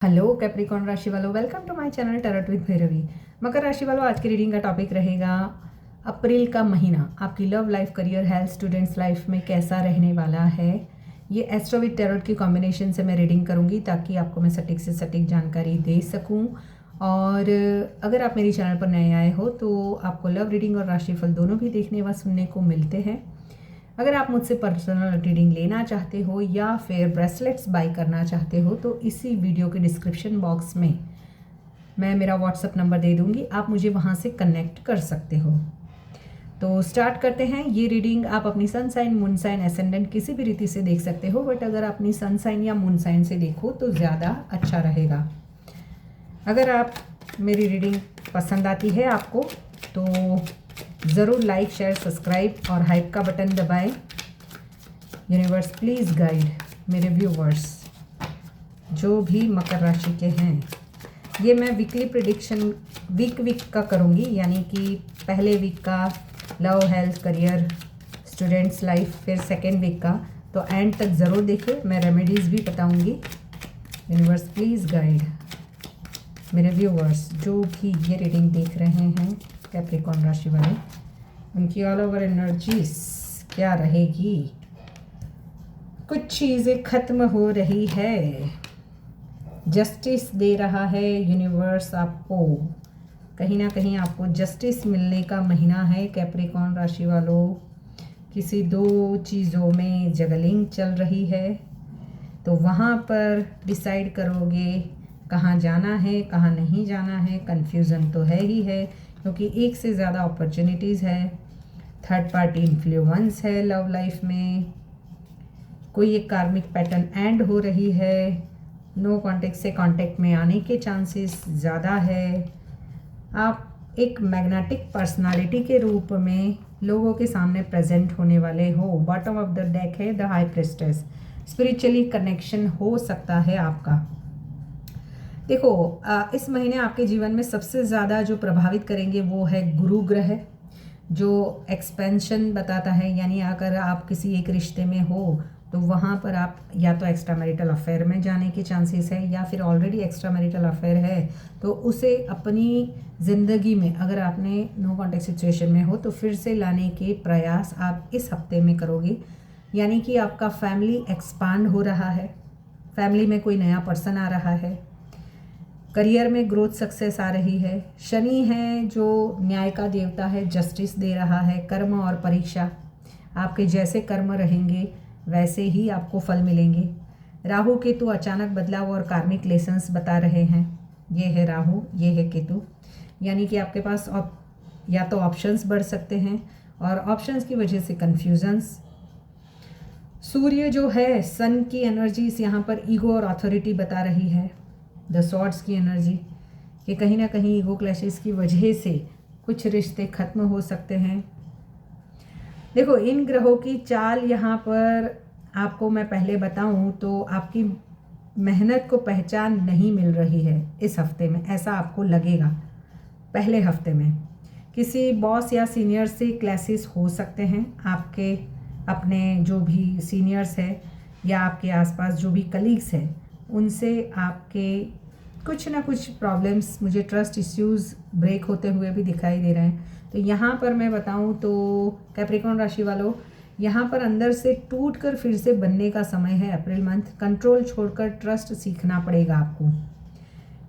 Hello Capricorn राशि वालों, welcome to my channel tarot with Bhairavi. मकर राशि वालों, आज की रीडिंग का टॉपिक रहेगा अप्रैल का महीना आपकी love life, career, health, students life में कैसा रहने वाला है। ये एस्ट्रो विद टैरोट की कॉम्बिनेशन से मैं रीडिंग करूंगी ताकि आपको मैं सटीक से सटीक जानकारी दे सकूं। और अगर आप मेरी चैनल पर नए आए हो तो आपको लव रीडिंग और राशिफल दोनों भी देखने व सुनने को मिलते हैं। अगर आप मुझसे पर्सनल रीडिंग लेना चाहते हो या फिर ब्रेसलेट्स बाय करना चाहते हो तो इसी वीडियो के डिस्क्रिप्शन बॉक्स में मैं मेरा व्हाट्सअप नंबर दे दूंगी, आप मुझे वहाँ से कनेक्ट कर सकते हो। तो स्टार्ट करते हैं। ये रीडिंग आप अपनी sun sign, moon sign, ascendant किसी भी रीति से देख सकते हो, बट अगर अपनी सन साइन या मून साइन से देखो तो ज़्यादा अच्छा रहेगा। अगर आप मेरी रीडिंग पसंद आती है आपको तो ज़रूर लाइक, शेयर, सब्सक्राइब और हाइप का बटन दबाएं। यूनिवर्स प्लीज़ गाइड मेरे व्यूवर्स जो भी मकर राशि के हैं। ये मैं वीकली प्रिडिक्शन वीक का करूँगी, यानी कि पहले वीक का love, health, career, students life, फिर सेकेंड वीक का। तो एंड तक ज़रूर देखिए, मैं रेमेडीज़ भी बताऊँगी। यूनिवर्स प्लीज़ गाइड मेरे व्यूवर्स जो भी ये रीडिंग देख रहे हैं कैप्रिकॉर्न राशि वाले, उनकी ऑल ओवर एनर्जीज क्या रहेगी। कुछ चीज़ें ख़त्म हो रही है, जस्टिस दे रहा है यूनिवर्स आपको। कहीं ना कहीं आपको जस्टिस मिलने का महीना है कैप्रिकॉर्न राशि वालों। किसी दो चीज़ों में जगलिंग चल रही है तो वहाँ पर डिसाइड करोगे कहाँ जाना है, कहाँ नहीं जाना है। कन्फ्यूज़न तो है ही है क्योंकि एक से ज़्यादा अपॉर्चुनिटीज़ है। थर्ड पार्टी इन्फ्लुएंस है लव लाइफ में। कोई एक कार्मिक पैटर्न एंड हो रही है। नो कॉन्टेक्ट से कॉन्टेक्ट में आने के चांसेस ज़्यादा है। आप एक मैग्नेटिक पर्सनालिटी के रूप में लोगों के सामने प्रेजेंट होने वाले हो। बॉटम ऑफ द डेक है the high priestess. Spiritually connection हो सकता है आपका। देखो, इस महीने आपके जीवन में सबसे ज़्यादा जो प्रभावित करेंगे वो है गुरु ग्रह, जो एक्सपेंशन बताता है। यानी अगर आप किसी एक रिश्ते में हो तो वहाँ पर आप या तो एक्स्ट्रा मैरिटल अफेयर में जाने के चांसेस है, या फिर ऑलरेडी एक्स्ट्रा मैरिटल अफेयर है तो उसे अपनी ज़िंदगी में, अगर आपने नो कॉन्टेक्ट सिचुएशन में हो तो फिर से लाने के प्रयास आप इस हफ्ते में करोगे। यानी कि आपका फैमिली एक्सपांड हो रहा है, फैमिली में कोई नया पर्सन आ रहा है, करियर में ग्रोथ सक्सेस आ रही है। शनि है जो न्याय का देवता है, जस्टिस दे रहा है। कर्म और परीक्षा, आपके जैसे कर्म रहेंगे वैसे ही आपको फल मिलेंगे। राहु केतु अचानक बदलाव और कार्मिक लेसन्स बता रहे हैं। ये है राहु, ये है केतु। यानी कि आपके पास या तो ऑप्शंस बढ़ सकते हैं और ऑप्शंस की वजह से कन्फ्यूजन्स। सूर्य जो है, सन की एनर्जीज यहाँ पर ईगो और अथॉरिटी बता रही है। द सॉर्ड्स की एनर्जी कि कहीं ना कहीं ईगो क्लैशेस की वजह से कुछ रिश्ते खत्म हो सकते हैं। देखो, इन ग्रहों की चाल यहाँ पर आपको मैं पहले बताऊं तो आपकी मेहनत को पहचान नहीं मिल रही है इस हफ्ते में, ऐसा आपको लगेगा। पहले हफ्ते में किसी बॉस या सीनियर से क्लैशेस हो सकते हैं। आपके अपने जो भी सीनियर्स हैं या आपके आसपास जो भी कलीग्स हैं उनसे आपके कुछ ना कुछ प्रॉब्लम्स, मुझे ट्रस्ट इश्यूज़ ब्रेक होते हुए भी दिखाई दे रहे हैं। तो यहाँ पर मैं बताऊँ तो कैप्रिकॉर्न राशि वालों, यहाँ पर अंदर से टूट कर फिर से बनने का समय है। अप्रैल मंथ कंट्रोल छोड़कर ट्रस्ट सीखना पड़ेगा आपको,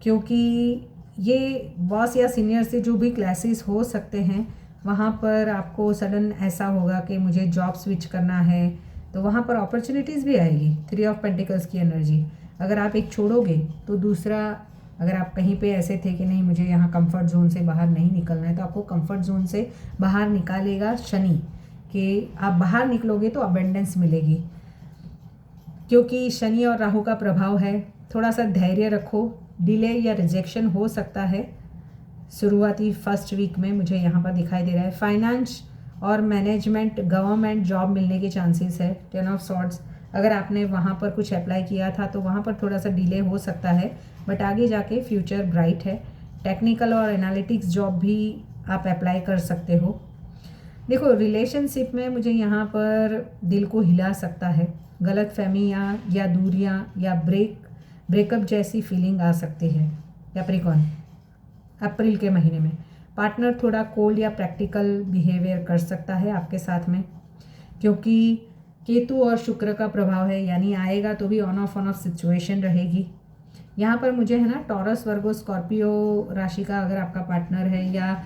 क्योंकि ये बॉस या सीनियर से जो भी क्लासेस हो सकते हैं वहाँ पर आपको सडन ऐसा होगा कि मुझे जॉब स्विच करना है, तो वहाँ पर अपॉर्चुनिटीज़ भी आएगी। 3 ऑफ पेंटिकल्स की एनर्जी, अगर आप एक छोड़ोगे तो दूसरा, अगर आप कहीं पे ऐसे थे कि नहीं मुझे यहाँ कंफर्ट जोन से बाहर नहीं निकलना है तो आपको कंफर्ट जोन से बाहर निकालेगा शनि, कि आप बाहर निकलोगे तो अबेंडेंस मिलेगी। क्योंकि शनि और राहु का प्रभाव है, थोड़ा सा धैर्य रखो। डिले या रिजेक्शन हो सकता है शुरुआती फर्स्ट वीक में, मुझे यहाँ पर दिखाई दे रहा है। फाइनेंस और मैनेजमेंट, गवर्नमेंट जॉब मिलने के चांसेस है। 10 ऑफ सॉर्ड्स, अगर आपने वहाँ पर कुछ अप्लाई किया था तो वहाँ पर थोड़ा सा डिले हो सकता है, बट आगे जाके फ्यूचर ब्राइट है। टेक्निकल और एनालिटिक्स जॉब भी आप अप्लाई कर सकते हो। देखो, रिलेशनशिप में मुझे यहाँ पर दिल को हिला सकता है। गलत फहमियाँ या दूरियाँ या ब्रेक ब्रेकअप जैसी फीलिंग आ सकती है। कैप्रिकॉर्न, अप्रैल के महीने में पार्टनर थोड़ा कोल्ड या प्रैक्टिकल बिहेवियर कर सकता है आपके साथ में, क्योंकि केतु और शुक्र का प्रभाव है, यानी आएगा तो भी ऑन ऑफ सिचुएशन रहेगी। यहाँ पर मुझे है ना टॉरस, वर्गो, स्कॉर्पियो राशि का अगर आपका पार्टनर है या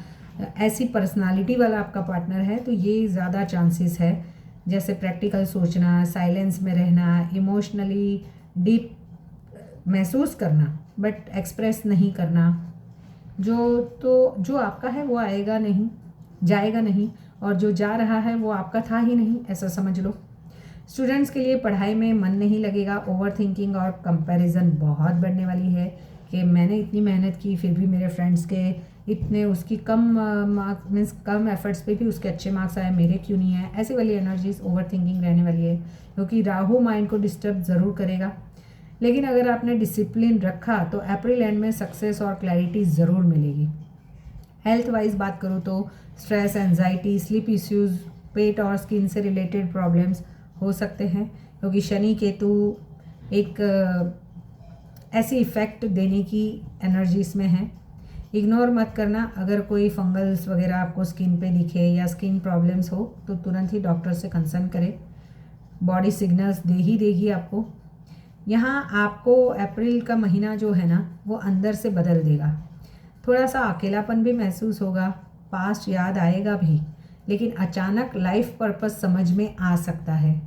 ऐसी पर्सनालिटी वाला आपका पार्टनर है तो ये ज़्यादा चांसेस है, जैसे प्रैक्टिकल सोचना, साइलेंस में रहना, इमोशनली डीप महसूस करना बट एक्सप्रेस नहीं करना। जो आपका है वो आएगा नहीं, जाएगा नहीं, और जो जा रहा है वो आपका था ही नहीं, ऐसा समझ लो। स्टूडेंट्स के लिए पढ़ाई में मन नहीं लगेगा, ओवर थिंकिंग और कंपैरिजन बहुत बढ़ने वाली है कि मैंने इतनी मेहनत की फिर भी मेरे फ्रेंड्स के इतने, उसकी कम मार्क्स मीन्स कम एफर्ट्स पे भी उसके अच्छे मार्क्स आए, मेरे क्यों नहीं आए, ऐसी वाली एनर्जीज ओवर थिंकिंग रहने वाली है, क्योंकि राहु माइंड को डिस्टर्ब ज़रूर करेगा। लेकिन अगर आपने डिसिप्लिन रखा तो अप्रैल एंड में सक्सेस और क्लैरिटी ज़रूर मिलेगी। हेल्थ वाइज बात करूँ तो स्ट्रेस, एंजाइटी, स्लीप इश्यूज़, पेट और स्किन से रिलेटेड प्रॉब्लम्स हो सकते हैं, क्योंकि शनि केतु एक ऐसी इफ़ेक्ट देने की एनर्जीज में है। इग्नोर मत करना, अगर कोई फंगल्स वगैरह आपको स्किन पे दिखे या स्किन प्रॉब्लम्स हो तो तुरंत ही डॉक्टर से कंसल्ट करें, बॉडी सिग्नल्स दे ही देगी आपको। यहाँ आपको अप्रैल का महीना जो है ना वो अंदर से बदल देगा, थोड़ा सा अकेलापन भी महसूस होगा, पास्ट याद आएगा भी, लेकिन अचानक लाइफ पर्पस समझ में आ सकता है।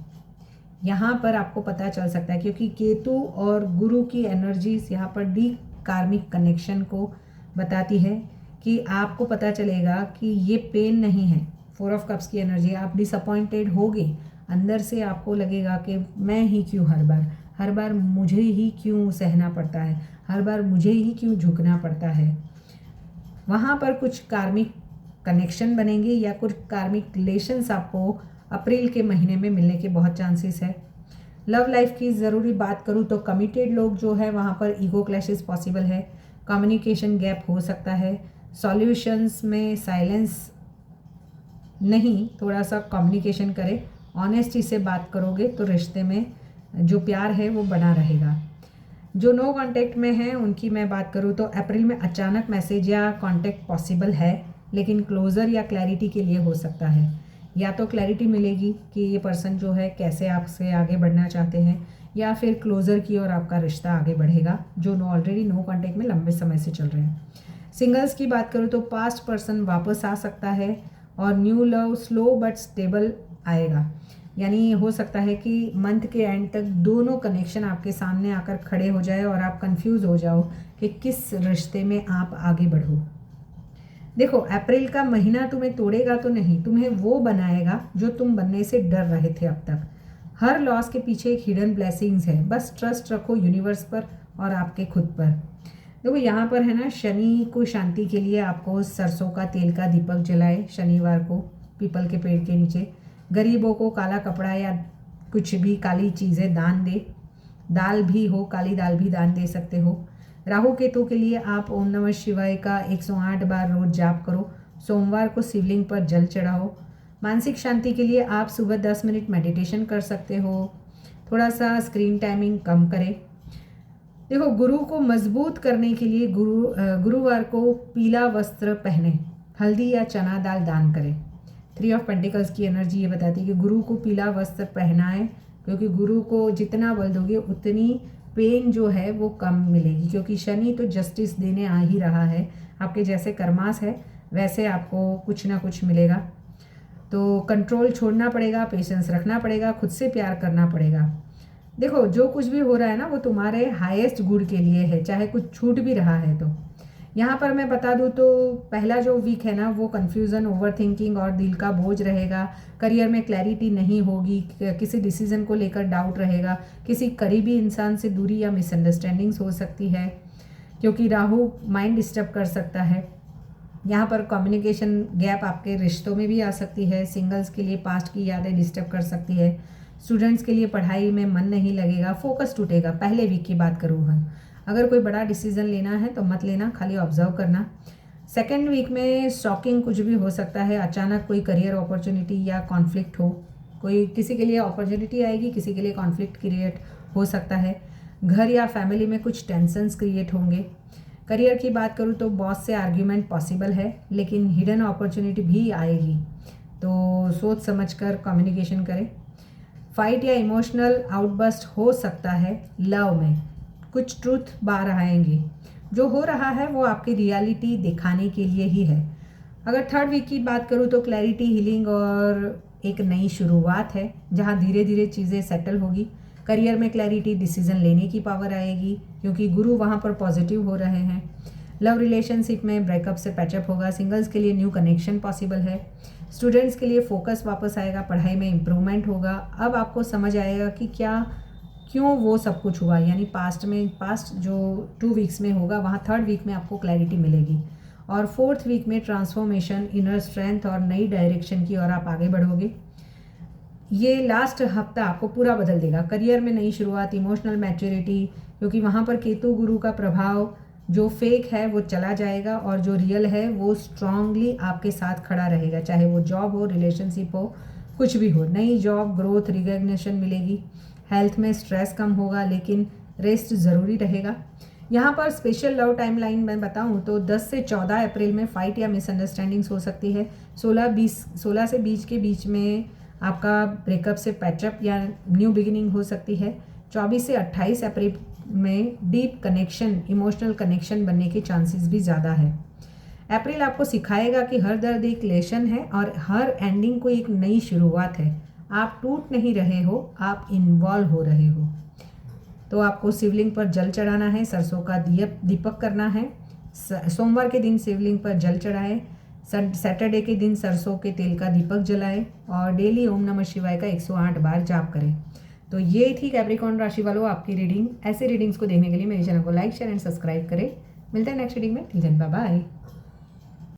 यहाँ पर आपको पता चल सकता है, क्योंकि केतु और गुरु की एनर्जीज यहाँ पर डीप कार्मिक कनेक्शन को बताती है कि आपको पता चलेगा कि ये पेन नहीं है। 4 ऑफ कप्स की एनर्जी, आप डिसअपॉइंटेड होगे, अंदर से आपको लगेगा कि मैं ही क्यों हर बार मुझे ही क्यों सहना पड़ता है, हर बार मुझे ही क्यों झुकना पड़ता है। वहाँ पर कुछ कार्मिक कनेक्शन बनेंगे या कुछ कार्मिक रिलेशंस आपको अप्रैल के महीने में मिलने के बहुत चांसेस है। लव लाइफ की ज़रूरी बात करूँ तो कमिटेड लोग जो है वहाँ पर ईगो क्लैशेस पॉसिबल है, कम्युनिकेशन गैप हो सकता है, सॉल्यूशंस में साइलेंस नहीं, थोड़ा सा कम्युनिकेशन करें, ऑनेस्टी से बात करोगे तो रिश्ते में जो प्यार है वो बना रहेगा। जो नो कांटेक्ट में हैं उनकी मैं बात करूँ तो अप्रैल में अचानक मैसेज या कांटेक्ट पॉसिबल है, लेकिन क्लोज़र या क्लैरिटी के लिए हो सकता है। या तो क्लैरिटी मिलेगी कि ये पर्सन जो है कैसे आपसे आगे बढ़ना चाहते हैं, या फिर क्लोज़र की ओर आपका रिश्ता आगे बढ़ेगा, जो ऑलरेडी नो कांटेक्ट में लंबे समय से चल रहे हैं। सिंगल्स की बात करूँ तो पास्ट पर्सन वापस आ सकता है और new love slow but stable आएगा, यानी हो सकता है कि मंथ के एंड तक दोनों कनेक्शन आपके सामने आकर खड़े हो जाए और आप कंफ्यूज हो जाओ कि किस रिश्ते में आप आगे बढ़ो। देखो, अप्रैल का महीना तुम्हें तोड़ेगा तो नहीं, तुम्हें वो बनाएगा जो तुम बनने से डर रहे थे अब तक। हर लॉस के पीछे एक हिडन ब्लेसिंग्स है, बस ट्रस्ट रखो यूनिवर्स पर और आपके खुद पर। देखो यहाँ पर है ना, शनि को शांति के लिए आपको सरसों का तेल का दीपक जलाए शनिवार को पीपल के पेड़ के नीचे, गरीबों को काला कपड़ा या कुछ भी काली चीज़ें दान दे, दाल भी हो, काली दाल भी दान दे सकते हो। राहु केतु के लिए आप ओम नमः शिवाय का 108 बार रोज जाप करो, सोमवार को शिवलिंग पर जल चढ़ाओ। मानसिक शांति के लिए आप सुबह 10 मिनट मेडिटेशन कर सकते हो, थोड़ा सा स्क्रीन टाइमिंग कम करें। देखो, गुरु को मजबूत करने के लिए गुरुवार को पीला वस्त्र पहने, हल्दी या चना दाल दान करें। 3 ऑफ पेंटिकल्स की एनर्जी ये बताती है कि गुरु को पीला वस्त्र पहनाएं, क्योंकि गुरु को जितना बल दोगे उतनी पेन जो है वो कम मिलेगी, क्योंकि शनि तो जस्टिस देने आ ही रहा है। आपके जैसे कर्मास है वैसे आपको कुछ ना कुछ मिलेगा। तो कंट्रोल छोड़ना पड़ेगा, पेशेंस रखना पड़ेगा, खुद से प्यार करना पड़ेगा। देखो, जो कुछ भी हो रहा है ना वो तुम्हारे हाईएस्ट गुड के लिए है, चाहे कुछ छूट भी रहा है तो। यहाँ पर मैं बता दूँ तो पहला जो वीक है ना वो कन्फ्यूज़न, ओवर थिंकिंग और दिल का बोझ रहेगा। करियर में क्लैरिटी नहीं होगी, किसी डिसीजन को लेकर डाउट रहेगा, किसी करीबी इंसान से दूरी या मिसअंडरस्टैंडिंग्स हो सकती है, क्योंकि राहु माइंड डिस्टर्ब कर सकता है। यहाँ पर कम्युनिकेशन गैप आपके रिश्तों में भी आ सकती है। सिंगल्स के लिए पास्ट की यादें डिस्टर्ब कर सकती है। स्टूडेंट्स के लिए पढ़ाई में मन नहीं लगेगा, फोकस टूटेगा। पहले वीक की बात करूँ हम, अगर कोई बड़ा डिसीजन लेना है तो मत लेना, खाली ऑब्जर्व करना। सेकेंड वीक में शॉकिंग कुछ भी हो सकता है, अचानक कोई करियर अपॉर्चुनिटी या कॉन्फ्लिक्ट हो, कोई किसी के लिए अपॉर्चुनिटी आएगी, किसी के लिए कॉन्फ्लिक्ट क्रिएट हो सकता है। घर या फैमिली में कुछ टेंशन्स क्रिएट होंगे। करियर की बात करूँ तो बॉस से आर्ग्यूमेंट पॉसिबल है, लेकिन हिडन अपॉर्चुनिटी भी आएगी, तो सोच समझकर कम्युनिकेशन करें। फाइट या इमोशनल आउटबर्स्ट हो सकता है। लव में कुछ ट्रूथ बाहर आएंगी। जो हो रहा है वो आपकी रियलिटी दिखाने के लिए ही है। अगर थर्ड वीक की बात करूँ तो क्लैरिटी, हीलिंग और एक नई शुरुआत है, जहाँ धीरे धीरे चीज़ें सेटल होगी। करियर में क्लैरिटी, डिसीजन लेने की पावर आएगी क्योंकि गुरु वहाँ पर पॉजिटिव हो रहे हैं। लव रिलेशनशिप में ब्रेकअप से पैचअप होगा। सिंगल्स के लिए न्यू कनेक्शन पॉसिबल है। स्टूडेंट्स के लिए फोकस वापस आएगा, पढ़ाई में इम्प्रूवमेंट होगा। अब आपको समझ आएगा कि क्यों वो सब कुछ हुआ, यानी पास्ट जो 2 वीक्स में होगा वहाँ थर्ड वीक में आपको क्लैरिटी मिलेगी। और फोर्थ वीक में ट्रांसफॉर्मेशन, इनर स्ट्रेंथ और नई डायरेक्शन की ओर आप आगे बढ़ोगे। ये लास्ट हफ्ता आपको पूरा बदल देगा। करियर में नई शुरुआत, इमोशनल मैच्योरिटी, क्योंकि वहाँ पर केतु गुरु का प्रभाव, जो फेक है वो चला जाएगा और जो रियल है वो स्ट्रांगली आपके साथ खड़ा रहेगा, चाहे वो जॉब हो, रिलेशनशिप हो, कुछ भी हो। नई जॉब, ग्रोथ, रिकग्निशन मिलेगी। हेल्थ में स्ट्रेस कम होगा, लेकिन रेस्ट ज़रूरी रहेगा। यहाँ पर स्पेशल लव टाइमलाइन मैं बताऊँ तो 10 से 14 अप्रैल में फाइट या मिसअंडरस्टैंडिंग्स हो सकती है। 16 से 20 के बीच में आपका ब्रेकअप से पैचअप या न्यू बिगिनिंग हो सकती है। 24 से 28 अप्रैल में डीप कनेक्शन, इमोशनल कनेक्शन बनने के चांसेस भी ज़्यादा है। अप्रैल आपको सिखाएगा कि हर दर्द एक लेसन है और हर एंडिंग को एक नई शुरुआत है। आप टूट नहीं रहे हो, आप इन्वॉल्व हो रहे हो। तो आपको शिवलिंग पर जल चढ़ाना है, सरसों का दीपक करना है। सोमवार के दिन शिवलिंग पर जल चढ़ाए, सैटरडे के दिन सरसों के तेल का दीपक जलाए और डेली ओम नमः शिवाय का 108 बार जाप करें। तो ये थी कैप्रिकॉर्न राशि वालों आपकी रीडिंग। ऐसे रीडिंग्स को देखने के लिए मेरे चैनल को लाइक, शेयर एंड सब्सक्राइब करें। मिलते हैं नेक्स्ट रीडिंग में। Till then bye bye.